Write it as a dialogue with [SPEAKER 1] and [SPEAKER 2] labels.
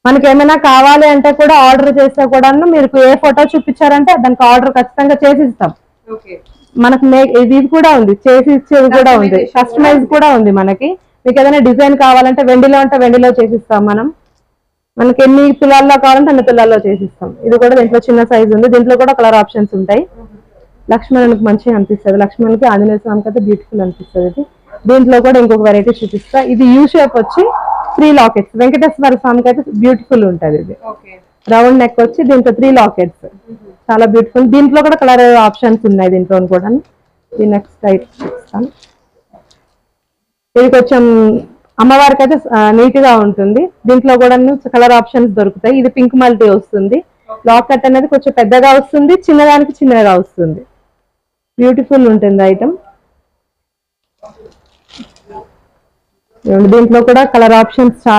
[SPEAKER 1] మనకి ఏమైనా కావాలి అంటే కూడా ఆర్డర్ చేస్తే కూడా మీరు ఏ ఫోటో చూపించారంటే దానికి ఆర్డర్ ఖచ్చితంగా చేసి ఇస్తాం. మనకు ఇది కూడా ఉంది, చేసి ఇచ్చేది కూడా ఉంది, కస్టమైజ్ కూడా ఉంది. మనకి మీకు ఏదైనా డిజైన్ కావాలంటే వెండిలో అంటే వెండిలో చేసిస్తాం మనం. మనకి ఎన్ని తులాల్లో కావాలంటే అన్ని తులాల్లో చేసిస్తాం. ఇది కూడా దీంట్లో చిన్న సైజ్ ఉంది, దీంట్లో కూడా కలర్ ఆప్షన్స్ ఉంటాయి. లక్ష్మణునికి మంచిగా అనిపిస్తుంది, లక్ష్మణునికి ఆంజనేయ స్వామికి అయితే బ్యూటిఫుల్ అనిపిస్తుంది. ఇది దీంట్లో కూడా ఇంకొక వెరైటీ చూపిస్తా. ఇది యూ షేప్ వచ్చి 3 లాకెట్స్, వెంకటేశ్వర స్వామికి అయితే బ్యూటిఫుల్ ఉంటుంది. ఇది రౌండ్ నెక్ వచ్చి దీంట్లో 3 లాకెట్స్, చాలా బ్యూటిఫుల్. దీంట్లో కూడా కలర్ ఆప్షన్స్ ఉన్నాయి దీంట్లో కూడా. నెక్స్ట్ టైప్ చూపిస్తాను. ఇది కొంచెం అమ్మవారికి అయితే నీట్ గా ఉంటుంది. దీంట్లో కూడా కలర్ ఆప్షన్స్ దొరుకుతాయి. ఇది పింక్ మల్టీ వస్తుంది. లాకెట్ అనేది కొంచెం పెద్దగా వస్తుంది, చిన్నదానికి చిన్నగా వస్తుంది. బ్యూటిఫుల్ ఉంటుంది ఐటమ్. దీంట్లో కూడా కలర్ ఆప్షన్స్ చాలా